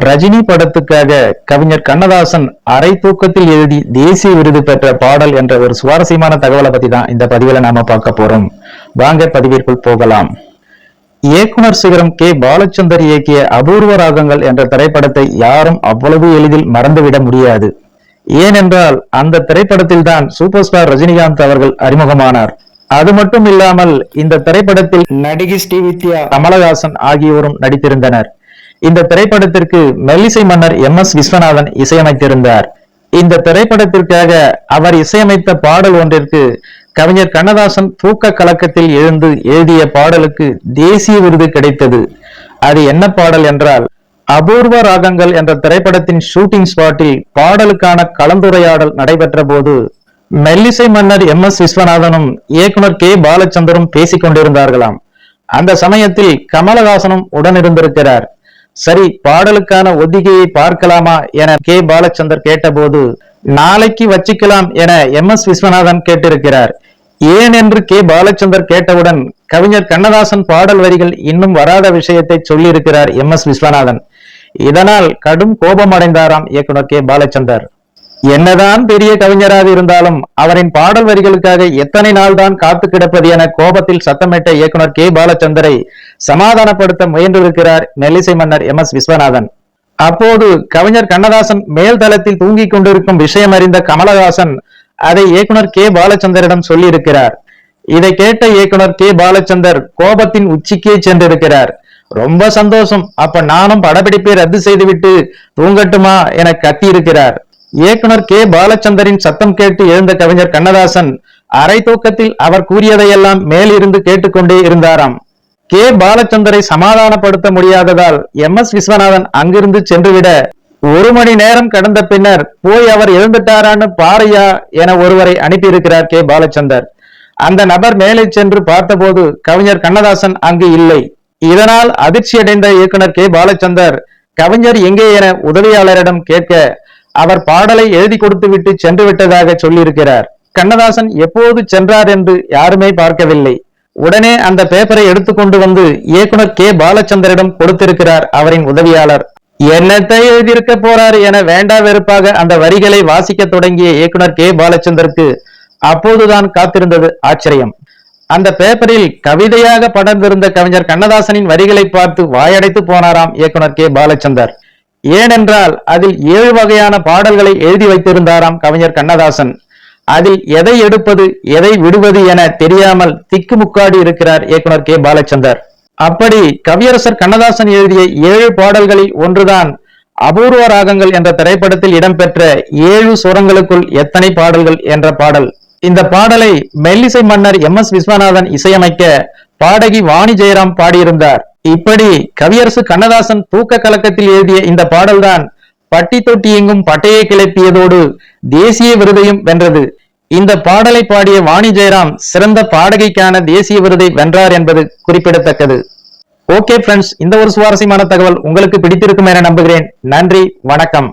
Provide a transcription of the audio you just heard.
ரஜினி படத்துக்காக கவிஞர் கண்ணதாசன் அரை தூக்கத்தில் எழுதி தேசிய விருது பெற்ற பாடல் என்ற ஒரு சுவாரஸ்யமான தகவலை பத்தி தான் இந்த பதிவுல நாம பார்க்க போறோம். வாங்க பதிவிற்குள் போகலாம். இயக்குனர் சிகரம் கே பாலச்சந்தர் இயக்கிய அபூர்வ ராகங்கள் என்ற திரைப்படத்தை யாரும் அவ்வளவு எளிதில் மறந்துவிட முடியாது. ஏனென்றால் அந்த திரைப்படத்தில் தான் சூப்பர் ஸ்டார் ரஜினிகாந்த் அவர்கள் அறிமுகமானார். அது மட்டும் இல்லாமல் இந்த திரைப்படத்தில் நடிகை ஸ்ரீவித்யா, கமலஹாசன் ஆகியோரும் நடித்திருந்தனர். இந்த திரைப்படத்திற்கு மெல்லிசை மன்னர் MS விஸ்வநாதன் இசையமைத்திருந்தார். இந்த திரைப்படத்திற்காக அவர் இசையமைத்த பாடல் ஒன்றிற்கு கவிஞர் கண்ணதாசன் தூக்க கலக்கத்தில் எழுந்து எழுதிய பாடலுக்கு தேசிய விருது கிடைத்தது. அது என்ன பாடல் என்றால், அபூர்வ ராகங்கள் என்ற திரைப்படத்தின் ஷூட்டிங் ஸ்பாட்டில் பாடலுக்கான கலந்துரையாடல் நடைபெற்ற போது மெல்லிசை மன்னர் MS விஸ்வநாதனும் இயக்குனர் கே பாலச்சந்தரும் பேசிக் கொண்டிருந்தார்களாம். அந்த சமயத்தில் கமலஹாசனும் உடனிருந்திருக்கிறார். சரி, பாடலுக்கான ஒத்திகையை பார்க்கலாமா என கே பாலச்சந்தர் கேட்டபோது நாளைக்கு வச்சுக்கலாம் என MS விஸ்வநாதன் கேட்டிருக்கிறார். ஏன் என்று கே பாலச்சந்தர் கேட்டவுடன் கவிஞர் கண்ணதாசன் பாடல் வரிகள் இன்னும் வராத விஷயத்தை சொல்லியிருக்கிறார் MS விஸ்வநாதன். இதனால் கடும் கோபமடைந்தாராம் இயக்குனர் கே பாலச்சந்தர். என்னதான் பெரிய கவிஞராக இருந்தாலும் அவரின் பாடல் வரிகளுக்காக எத்தனை நாள் தான் காத்து கிடப்பது என கோபத்தில் சத்தமிட்ட இயக்குனர் கே பாலச்சந்தரை சமாதானப்படுத்த முயன்றிருக்கிறார் மெல்லிசை மன்னர் MS விஸ்வநாதன். அப்போது கவிஞர் கண்ணதாசன் மேல் தளத்தில் தூங்கிக் கொண்டிருக்கும் விஷயம் அறிந்த கமலஹாசன் அதை இயக்குனர் கே பாலச்சந்தரிடம் சொல்லி இருக்கிறார். இதை கேட்ட இயக்குனர் கே பாலச்சந்தர் கோபத்தின் உச்சிக்கே சென்றிருக்கிறார். ரொம்ப சந்தோஷம், அப்ப நானும் படப்பிடிப்பை ரத்து செய்துவிட்டு தூங்கட்டுமா என கத்தியிருக்கிறார். இயக்குனர் கே பாலச்சந்தரின் சத்தம் கேட்டு எழுந்த கவிஞர் கண்ணதாசன் அரை தூக்கத்தில் அவர் கூறியதையெல்லாம் மேலிருந்து கேட்டுக்கொண்டே இருந்தாராம். கே பாலச்சந்தரை சமாதானப்படுத்த முடியாததால் MS விஸ்வநாதன் அங்கிருந்து சென்றுவிட 1 மணி நேரம் கடந்த பின்னர் போய் அவர் எழுந்துட்டாரான்னு பாரையா என ஒருவரை அனுப்பியிருக்கிறார் கே பாலச்சந்தர். அந்த நபர் மேலே சென்று பார்த்தபோது கவிஞர் கண்ணதாசன் அங்கு இல்லை. இதனால் அதிர்ச்சியடைந்த இயக்குனர் கே பாலச்சந்தர் கவிஞர் எங்கே என உதவியாளரிடம் கேட்க அவர் பாடலை எழுதி கொடுத்து விட்டு சென்று விட்டதாக சொல்லியிருக்கிறார். கண்ணதாசன் எப்போது சென்றார் என்று யாருமே பார்க்கவில்லை. உடனே அந்த பேப்பரை எடுத்துக்கொண்டு வந்து இயக்குனர் கே பாலச்சந்தரிடம் கொடுத்திருக்கிறார் அவரின் உதவியாளர். என்னத்தை எழுதியிருக்க போறார் என வேண்டா வெறுப்பாக அந்த வரிகளை வாசிக்க தொடங்கிய இயக்குனர் கே பாலச்சந்தருக்கு அப்போதுதான் காத்திருந்தது ஆச்சரியம். அந்த பேப்பரில் கவிதையாக படர்ந்திருந்த கவிஞர் கண்ணதாசனின் வரிகளை பார்த்து வாயடைத்து போனாராம் இயக்குனர் கே பாலச்சந்தர். ஏனென்றால் அதில் 7 வகையான பாடல்களை எழுதி வைத்திருந்தாராம் கவிஞர் கண்ணதாசன். அதில் எதை எடுப்பது எதை விடுவது என தெரியாமல் திக்குமுக்காடி இருக்கிறார் இயக்குனர் கே பாலச்சந்தர். அப்படி கவியரசர் கண்ணதாசன் எழுதிய 7 பாடல்களில் ஒன்றுதான் அபூர்வ ராகங்கள் என்ற திரைப்படத்தில் இடம்பெற்ற 7 சுரங்களுக்குள் எத்தனை பாடல்கள் என்ற பாடல். இந்த பாடலை மெல்லிசை மன்னர் MS விஸ்வநாதன் இசையமைக்க பாடகி வாணி ஜெயராம் பாடியிருந்தார். இப்படி கவியரசு கண்ணதாசன் தூக்க கலக்கத்தில் எழுதிய இந்த பாடல்தான் பட்டி தொட்டி எங்கும் பட்டையை கிளப்பியதோடு தேசிய விருதையும் வென்றது. இந்த பாடலை பாடிய வாணி ஜெயராம் சிறந்த பாடகிக்கான தேசிய விருதை வென்றார் என்பது குறிப்பிடத்தக்கது. ஓகே ஃப்ரெண்ட்ஸ், இந்த ஒரு சுவாரஸ்யமான தகவல் உங்களுக்கு பிடித்திருக்கும் என நம்புகிறேன். நன்றி, வணக்கம்.